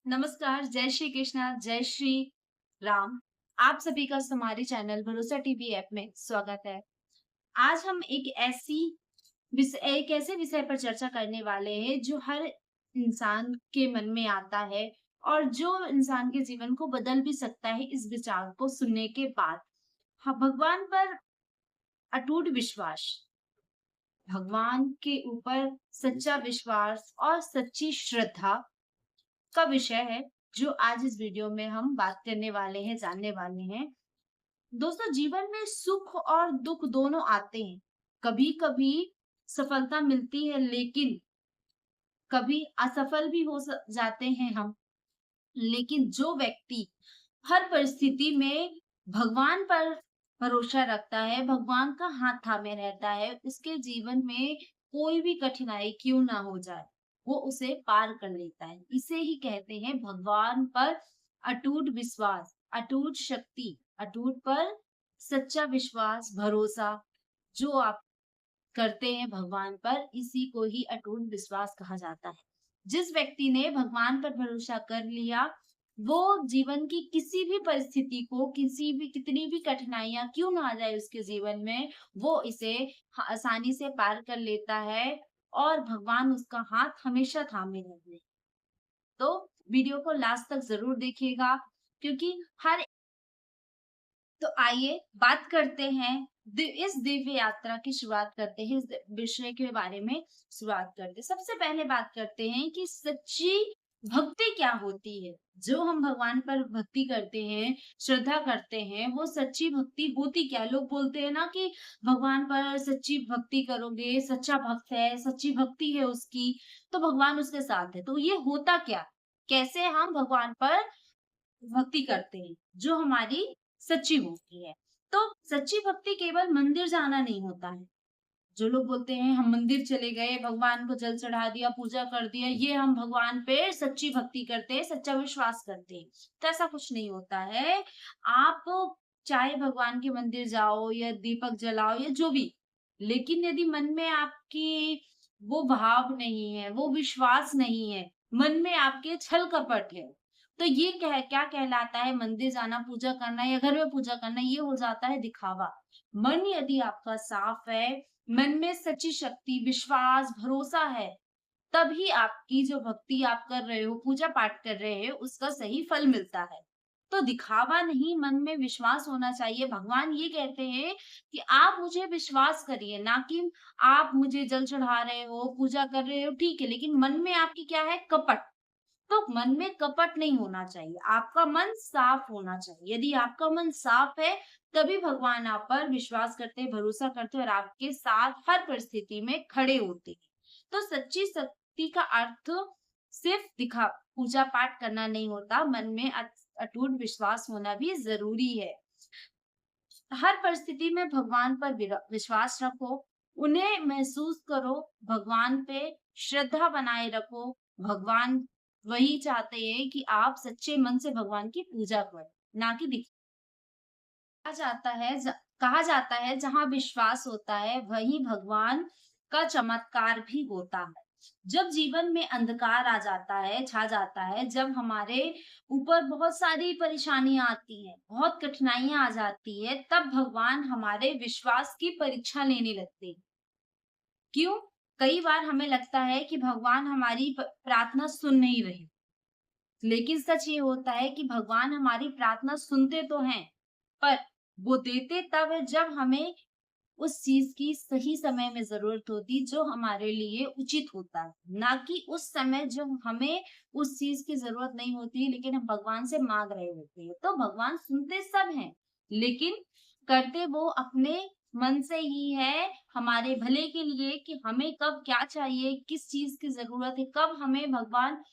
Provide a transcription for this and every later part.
नमस्कार, जय श्री कृष्णा, जय श्री राम। आप सभी का हमारे चैनल भरोसा टीवी ऐप में स्वागत है। आज हम एक ऐसे विषय पर चर्चा करने वाले हैं जो हर इंसान के मन में आता है और जो इंसान के जीवन को बदल भी सकता है इस विचार को सुनने के बाद। हाँ, भगवान पर अटूट विश्वास। भगवान के ऊपर सच्चा विश्वास और सच्ची श्रद्धा का विषय है जो आज इस वीडियो में हम बात करने वाले हैं, जानने वाले हैं। दोस्तों, जीवन में सुख और दुख दोनों आते हैं। कभी-कभी सफलता मिलती है, लेकिन कभी असफल भी जाते हैं हम। लेकिन जो व्यक्ति हर परिस्थिति में भगवान पर भरोसा रखता है, भगवान का हाथ थामे रहता है, उसके जीवन में कोई भी कठिनाई क्यों ना हो जाए, वो उसे पार कर लेता है। इसे ही कहते हैं भगवान पर अटूट विश्वास, अटूट शक्ति, अटूट पर सच्चा विश्वास, भरोसा जो आप करते हैं भगवान पर, इसी को ही अटूट विश्वास कहा जाता है। जिस व्यक्ति ने भगवान पर भरोसा कर लिया, वो जीवन की किसी भी परिस्थिति को, किसी भी कितनी भी कठिनाइयाँ क्यों ना आ जाए उसके जीवन में, वो इसे आसानी से पार कर लेता है और भगवान उसका हाथ हमेशा थामे रहते हैं। तो वीडियो को लास्ट तक ज़रूर देखिएगा, क्योंकि हर तो आइए बात करते हैं इस दिव्य यात्रा की शुरुआत करते हैं, इस विषय के बारे में शुरुआत करते हैं। सबसे पहले बात करते हैं कि सच्ची भक्ति क्या होती है। जो हम भगवान पर भक्ति करते हैं, श्रद्धा करते हैं, वो सच्ची भक्ति होती क्या है? लोग बोलते हैं ना कि भगवान पर सच्ची भक्ति करोगे, सच्चा भक्त है, सच्ची भक्ति है उसकी, तो भगवान उसके साथ है। तो ये होता क्या? कैसे हम भगवान पर भक्ति करते हैं, जो हमारी सच्ची होती है। तो सच्ची भक्ति केवल मंदिर जाना नहीं होता है। जो लोग बोलते हैं हम मंदिर चले गए, भगवान को जल चढ़ा दिया, पूजा कर दिया, ये हम भगवान पे सच्ची भक्ति करते हैं, सच्चा विश्वास करते हैं। तो ऐसा कुछ नहीं होता है। आप चाहे भगवान के मंदिर जाओ या दीपक जलाओ या जो भी, लेकिन यदि मन में आपकी वो भाव नहीं है, वो विश्वास नहीं है, मन में आपके छल कपट है, तो ये क्या कहलाता है? मंदिर जाना, पूजा करना या घर में पूजा करना, ये हो जाता है दिखावा। मन यदि आपका साफ है, मन में सच्ची शक्ति, विश्वास, भरोसा है, तभी आपकी जो भक्ति आप कर रहे हो, पूजा पाठ कर रहे हो, उसका सही फल मिलता है। तो दिखावा नहीं, मन में विश्वास होना चाहिए। भगवान ये कहते हैं कि आप मुझे विश्वास करिए, ना कि आप मुझे जल चढ़ा रहे हो, पूजा कर रहे हो, ठीक है, लेकिन मन में आपकी क्या है? कपट। तो मन में कपट नहीं होना चाहिए, आपका मन साफ होना चाहिए। यदि आपका मन साफ है, तभी भगवान आप पर विश्वास करते हैं, भरोसा करते हैं और आपके साथ हर परिस्थिति में खड़े होते हैं। तो सच्ची शक्ति का अर्थ सिर्फ दिखा पूजा पाठ करना नहीं होता, मन में अटूट विश्वास होना भी ज़रूरी है। हर परिस्थिति में भगवान पर विश्वास रखो, उन्हें महसूस करो, भगवान पे श्रद्धा बनाए रखो। भगवान वही चाहते हैं कि आप सच्चे मन से भगवान की पूजा करो, ना कि कहा जाता है कहा जाता है जहाँ विश्वास होता है वहीं भगवान का चमत्कार भी होता है। जब जीवन में अंधकार आ जाता है, छा जाता है, जब हमारे ऊपर बहुत सारी परेशानियां आती हैं, बहुत कठिनाइयां आ जाती है, तब भगवान हमारे विश्वास की परीक्षा लेने लगते हैं। क्यों? कई बार हमें लगता है कि भगवान हमारी प्रार्थना सुन नहीं रहे, लेकिन सच ये होता है कि भगवान हमारी प्रार्थना सुनते तो हैं, पर वो देते तब है जब हमें उस चीज़ की सही समय में ज़रूरत होती, जो हमारे लिए उचित होता है, ना कि उस समय जब हमें उस चीज़ की ज़रूरत नहीं होती, लेकिन हम भगवान से माँग रहे होते हैं। तो भगवान सुनते सब हैं, लेकिन करते वो अपने मन से ही है, हमारे भले के लिए कि हमें कब क्या चाहिए, किस चीज़ की ज़रूरत है, कब हमें भगवान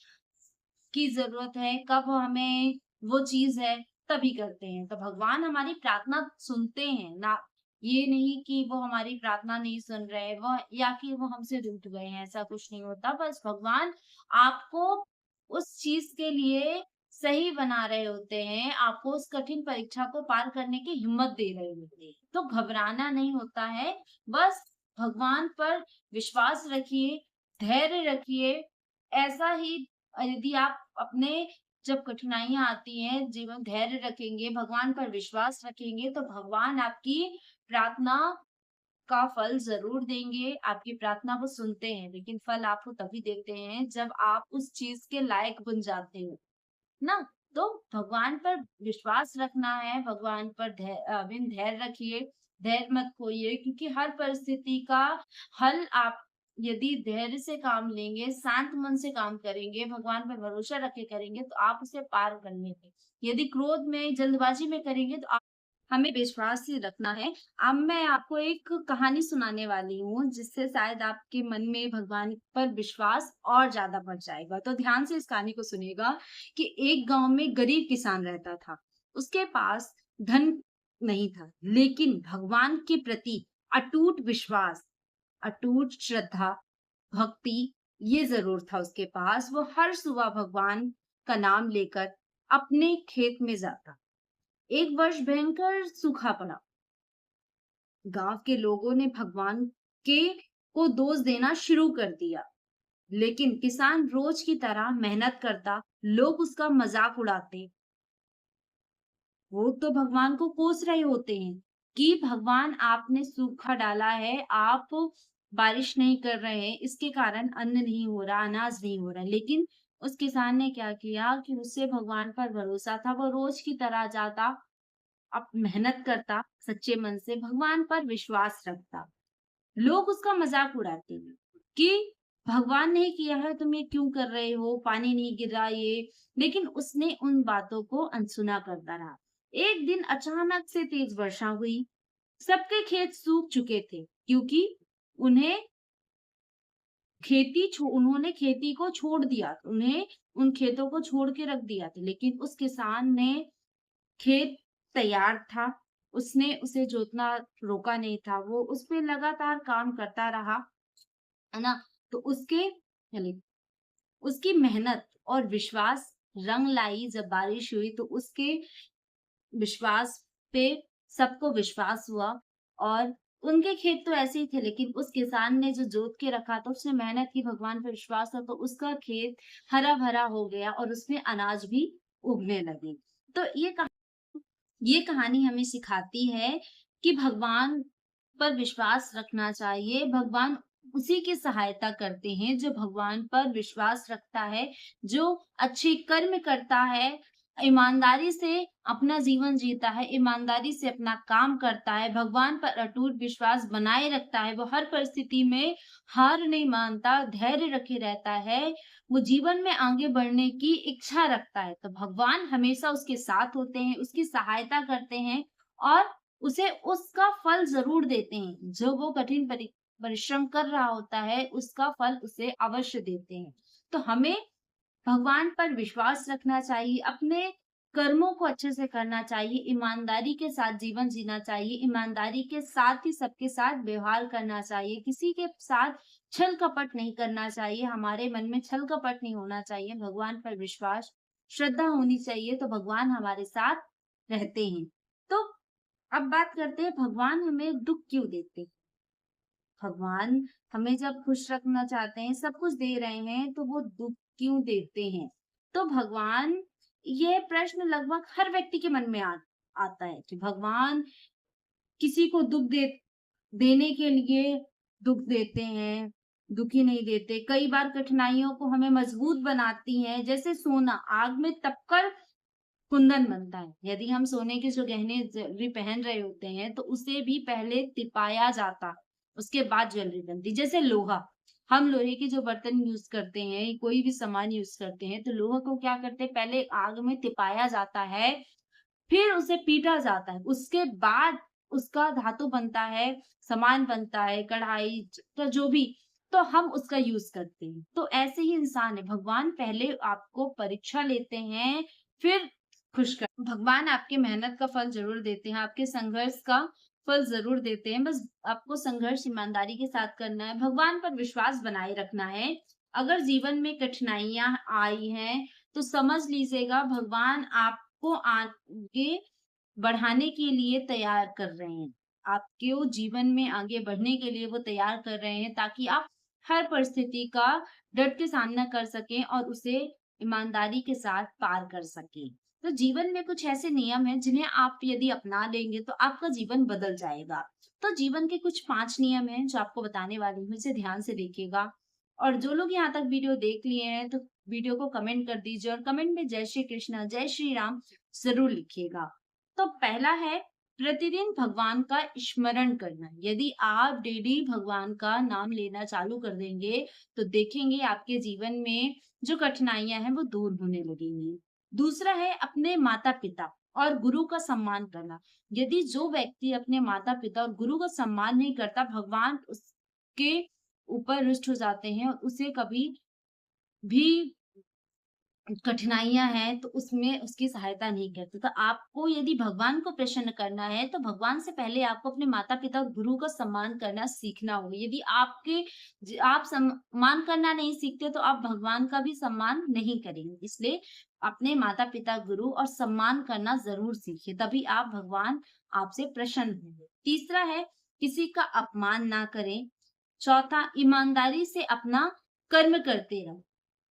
की ज़रूरत है, कब हमें वो चीज़ है, तभी करते हैं। तो भगवान हमारी प्रार्थना सुनते हैं, ना ये नहीं कि वो हमारी प्रार्थना नहीं सुन रहे, वो या कि वो हमसे रूठ गए हैं, ऐसा कुछ नहीं होता। बस भगवान आपको उस चीज़ के लिए सही बना रहे होते हैं, आपको उस कठिन परीक्षा को पार करने की हिम्मत दे रहे होते हैं। तो घबराना नहीं होता है, बस भगवान पर विश्वास रखिए, धैर्य रखिए, ऐसा ही यदि आप अपने जब कठिनाइयाँ आती हैं, जीवन धैर्य रखेंगे, भगवान पर विश्वास रखेंगे, तो भगवान आपकी प्रार्थना का फल ज़रूर देंगे। आपकी प्रार्थना वो सुनते हैं, लेकिन फल आपको तभी देते हैं जब आप उस चीज़ के लायक बन जाते हो। ना? तो भगवान पर विश्वास रखना है, भगवान पर धैर्य रखिए, धैर्य मत खोइए, क्योंकि हर परिस्थिति का हल आप यदि धैर्य से काम लेंगे, शांत मन से काम करेंगे, भगवान पर भरोसा रख के करेंगे, तो आप उसे पार कर लेंगे। यदि क्रोध में, जल्दबाजी में करेंगे, तो आप हमें विश्वास ही रखना है। अब मैं आपको एक कहानी सुनाने वाली हूँ, जिससे शायद आपके मन में भगवान पर विश्वास और ज़्यादा बढ़ जाएगा। तो ध्यान से इस कहानी को सुनिएगा कि एक गाँव में गरीब किसान रहता था। उसके पास धन नहीं था, लेकिन भगवान के प्रति अटूट विश्वास, अटूट श्रद्धा, भक्ति ये ज़रूर था उसके पास। वो हर सुबह भगवान का नाम लेकर अपने खेत में जाता। एक वर्ष भयंकर सूखा पड़ा। गांव के लोगों ने भगवान के को दोष देना शुरू कर दिया, लेकिन किसान रोज की तरह मेहनत करता। लोग उसका मजाक उड़ाते। वो तो भगवान को कोस रहे होते हैं कि भगवान आपने सूखा डाला है, आप बारिश नहीं कर रहे हैं, इसके कारण अन्न नहीं हो रहा, अनाज नहीं हो रहा। लेकिन उस किसान ने क्या किया कि उससे भगवान पर भरोसा था। वो रोज की तरह जाता, अब मेहनत करता, सच्चे मन से भगवान पर विश्वास रखता। लोग उसका मज़ाक उड़ाते हैं कि भगवान ने किया है, तुम ये क्यों कर रहे हो? पानी नहीं गिरा ये। लेकिन उसने उन बातों को अनसुना करता रहा। एक दिन अचानक से तेज वर्षा हुई। सबके खेत सूख चुके थे, क्योंकि उन्हें उन्होंने खेती को छोड़ दिया। उन्हें उन खेतों को छोड़ के रख दिया था। लेकिन उस किसान ने खेत तैयार था, उसने उसे जोतना रोका नहीं था, वो उसपे लगातार काम करता रहा, है ना? तो उसकी मेहनत और विश्वास रंग लाई। जब बारिश हुई तो उसके विश्वास पे सबको विश्वास हुआ, और उनके खेत तो ऐसे ही थे, लेकिन उस किसान ने जो जोत के रखा था, उसने मेहनत की, भगवान पे विश्वास था, तो उसका खेत हरा-भरा हो गया और उसमें अनाज भी उगने लगे। तो ये कहानी हमें सिखाती है कि भगवान पर विश्वास रखना चाहिए। भगवान उसी की सहायता करते हैं जो भगवान पर विश्वास रखता है, जो अच्छे कर्म करता है, ईमानदारी से अपना जीवन जीता है, ईमानदारी से अपना काम करता है, भगवान पर अटूट विश्वास बनाए रखता है, वो हर परिस्थिति में हार नहीं मानता, धैर्य रखे रहता है, वो जीवन में आगे बढ़ने की इच्छा रखता है, तो भगवान हमेशा उसके साथ होते हैं, उसकी सहायता करते हैं और उसे उसका फल ज़रूर देते हैं। जो वो कठिन परिश्रम कर रहा होता है, उसका फल उसे अवश्य देते हैं। तो हमें भगवान पर विश्वास रखना चाहिए, अपने कर्मों को अच्छे से करना चाहिए, ईमानदारी के साथ जीवन जीना चाहिए, ईमानदारी के साथ ही सबके साथ व्यवहार करना चाहिए, किसी के साथ छल-कपट नहीं करना चाहिए, हमारे मन में छल-कपट नहीं होना चाहिए, भगवान पर विश्वास, श्रद्धा होनी चाहिए, तो भगवान हमारे साथ रहते हैं। तो अब बात करते हैं भगवान हमें दुःख क्यों देते हैं? भगवान हमें जब खुश रखना चाहते हैं, सब कुछ दे रहे हैं, तो वो दुःख क्यों देते हैं? तो भगवान ये प्रश्न लगभग हर व्यक्ति के मन में आता है कि भगवान किसी को देने के लिए दुःख देते हैं, दुखी नहीं देते। कई बार कठिनाइयों को हमें मजबूत बनाती हैं, जैसे सोना आग में तपकर कुंदन बनता है। यदि हम सोने के जो गहने ज्वेलरी पहन रहे होते हैं, तो उसे भी पहले तिपाया जाता, उसके बाद ज्वेलरी बनती। जैसे लोहा, हम लोहे के जो बर्तन यूज़ करते हैं, कोई भी सामान यूज़ करते हैं, तो लोहा को क्या करते हैं, पहले आग में तिपाया जाता है, फिर उसे पीटा जाता है। उसके बाद उसका धातु बनता है, सामान बनता है, कढ़ाई तो जो भी, तो हम उसका यूज़ करते हैं। तो ऐसे ही इंसान है, भगवान पहले आपको परीक्षा लेते हैं, फिर भगवान आपकी मेहनत का फल ज़रूर देते हैं, आपके संघर्ष का फल ज़रूर देते हैं, बस आपको संघर्ष ईमानदारी के साथ करना है, भगवान पर विश्वास बनाए रखना है। अगर जीवन में कठिनाइयाँ आई हैं, तो समझ लीजिएगा भगवान आपको आगे बढ़ाने के लिए तैयार कर रहे हैं। आपके वो जीवन में आगे बढ़ने के लिए वो तैयार कर रहे हैं, ताकि आप हर परिस्थिति का डट के सामना कर सकें और उसे ईमानदारी के साथ पार कर सके। तो जीवन में कुछ ऐसे नियम हैं जिन्हें आप यदि अपना लेंगे तो आपका जीवन बदल जाएगा। तो जीवन के कुछ 5 नियम हैं जो आपको बताने वाली हूँ, इसे ध्यान से देखिएगा। और जो लोग यहाँ तक वीडियो देख लिए हैं तो वीडियो को कमेंट कर दीजिए और कमेंट में जय श्री कृष्णा, जय श्री राम ज़रूर लिखिएगा। तो पहला है प्रतिदिन भगवान का स्मरण करना। यदि आप डेली भगवान का नाम लेना चालू कर देंगे तो देखेंगे आपके जीवन में जो कठिनाइयां हैं वो दूर होने लगेंगी। दूसरा है अपने माता पिता और गुरु का सम्मान करना। यदि जो व्यक्ति अपने माता पिता और गुरु का सम्मान नहीं करता, भगवान उसके ऊपर रुष्ट हो जाते हैं और उसे कभी भी कठिनाइयाँ हैं तो उसमें उसकी सहायता नहीं करते। तो आपको यदि भगवान को प्रसन्न करना है तो भगवान से पहले आपको अपने माता-पिता और गुरु का सम्मान करना सीखना होगा। यदि आप सम्मान करना नहीं सीखते तो आप भगवान का भी सम्मान नहीं करेंगे। इसलिए अपने माता-पिता, गुरु और सम्मान करना ज़रूर सीखिए, तभी आप भगवान आपसे प्रसन्न होंगे। तीसरा है किसी का अपमान ना करें। चौथा ईमानदारी से अपना कर्म करते रहें।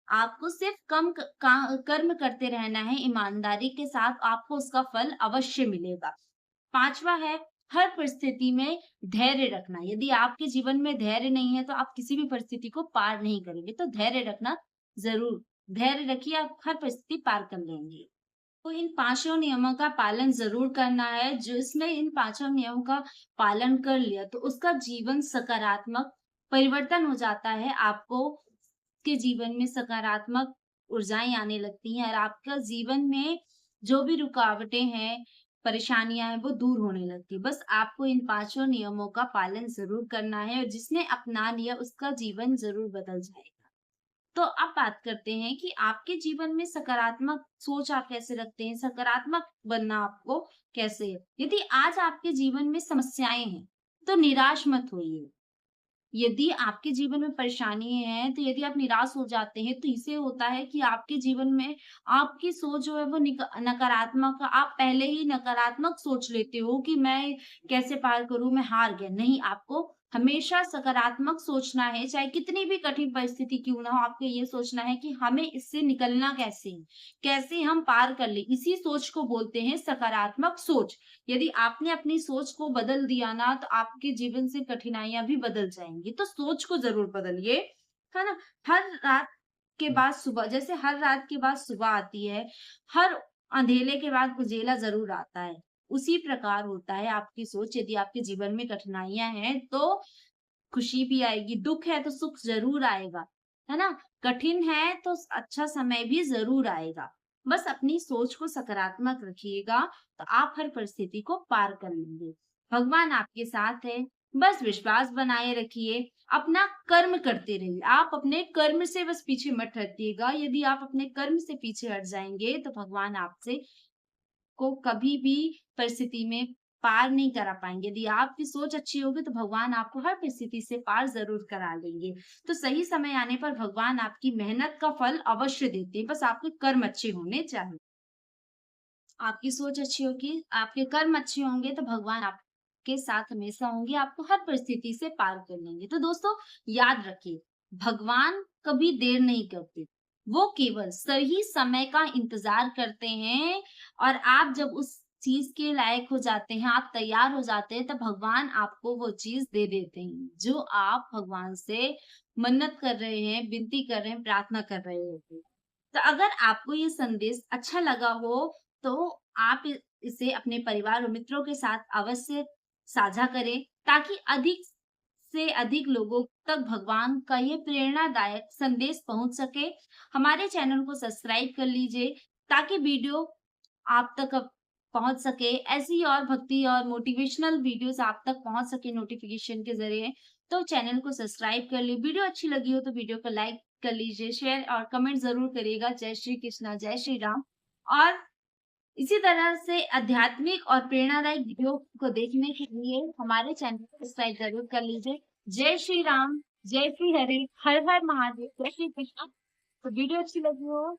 आपको सिर्फ कर्म करते रहना है, ईमानदारी के साथ आपको उसका फल अवश्य मिलेगा। 5वां है हर परिस्थिति में धैर्य रखना। यदि आपके जीवन में धैर्य नहीं है तो आप किसी भी परिस्थिति को पार नहीं करेंगे। तो धैर्य रखना ज़रूर, धैर्य रखिए, आप हर परिस्थिति पार कर लेंगे। तो इन पाँचों नियमों का पालन ज़रूर करना है। जिसने इन पाँचों नियमों का पालन कर लिया तो उसका जीवन सकारात्मक परिवर्तन हो जाता है। आपको के जीवन में सकारात्मक ऊर्जाएँ आने लगती हैं और आपका जीवन में जो भी रुकावटें हैं, परेशानियाँ हैं, वो दूर होने लगती हैं। बस आपको इन पाँचों नियमों का पालन ज़रूर करना है और जिसने अपना लिया उसका जीवन ज़रूर बदल जाएगा। तो अब बात करते हैं कि आपके जीवन में सकारात्मक सोच आप कैसे रखते हैं, सकारात्मक बनना आपको कैसे है? यदि आज आपके जीवन में समस्याएँ हैं, तो निराश मत होइए। यदि आपके जीवन में परेशानी है, तो यदि आप निराश हो जाते हैं, तो इससे होता है कि आपके जीवन में आपकी सोच जो है वो नकारात्मक, आप पहले ही नकारात्मक सोच लेते हो कि मैं कैसे पार करूँ, मैं हार गया। नहीं, आपको हमेशा सकारात्मक सोचना है, चाहे कितनी भी कठिन परिस्थिति क्यों ना हो, आपको ये सोचना है कि हमें इससे निकलना कैसे है, कैसे हम पार कर लें। इसी सोच को बोलते हैं सकारात्मक सोच। यदि आपने अपनी सोच को बदल दिया ना तो आपके जीवन से कठिनाइयां भी बदल जाएंगी। तो सोच को जरूर बदलिए, है ना। हर रात के बाद सुबह, जैसे हर रात के बाद सुबह आती है, हर अंधेरे के बाद उजेला जरूर आता है, उसी प्रकार होता है आपकी सोच। यदि आपके जीवन में कठिनाइयां हैं तो खुशी भी आएगी, दुख है तो सुख ज़रूर आएगा, है ना? कठिन है तो अच्छा समय भी ज़रूर आएगा। बस अपनी सोच को सकारात्मक रखिएगा, तो आप हर परिस्थिति को पार कर लेंगे। भगवान आपके साथ है, बस विश्वास बनाए रखिए, अपना कर्म करते रहिए। आप अपने कर्म से बस पीछे मत हटिएगा। यदि आप अपने कर्म से पीछे हट जाएँगे, तो भगवान आपसे को कभी भी परिस्थिति में पार नहीं करा पाएँगे। यदि आपकी सोच अच्छी होगी तो भगवान आपको हर परिस्थिति से पार ज़रूर करा लेंगे। तो सही समय आने पर भगवान आपकी मेहनत का फल अवश्य देते हैं, बस आपके कर्म अच्छे होने चाहिए। आपकी सोच अच्छी होगी, आपके कर्म अच्छे होंगे तो भगवान आपके साथ हमेशा होंगे, आपको हर परिस्थिति से पार कर लेंगे। तो दोस्तों याद रखिए, भगवान कभी देर नहीं करते। वो केवल सही समय का इंतज़ार करते हैं और आप जब उस चीज़ के लायक हो जाते हैं, आप तैयार हो जाते हैं, तब भगवान आपको वो चीज़ दे देते हैं, जो आप भगवान से मन्नत कर रहे हैं, विनती कर रहे हैं, प्रार्थना कर रहे होते हैं। तो अगर आपको ये संदेश अच्छा लगा हो तो आप इसे अपने परिवार और मित्रों के साथ अवश्य साझा करें ताकि अधिक से अधिक लोगों तक भगवान का ये प्रेरणादायक संदेश पहुंच सके। हमारे चैनल को सब्सक्राइब कर लीजिए ताकि वीडियो आप तक पहुंच सके। ऐसी और भक्ति और मोटिवेशनल वीडियोस आप तक पहुंच सके नोटिफिकेशन के जरिए। तो चैनल को सब्सक्राइब कर लीजिए। वीडियो अच्छी लगी हो तो वीडियो को लाइक कर लीजिए, शेयर और कमेंट ज़रूर करिएगा। जय श्री कृष्णा, जय श्री राम। और इसी तरह से आध्यात्मिक और प्रेरणादायक वीडियो को देखने के लिए हमारे चैनल को सब्सक्राइब ज़रूर कर लीजिए। जय श्री राम, जय श्री हरे, हर हर महादेव, जय श्री कृष्ण। तो वीडियो अच्छी लगी हो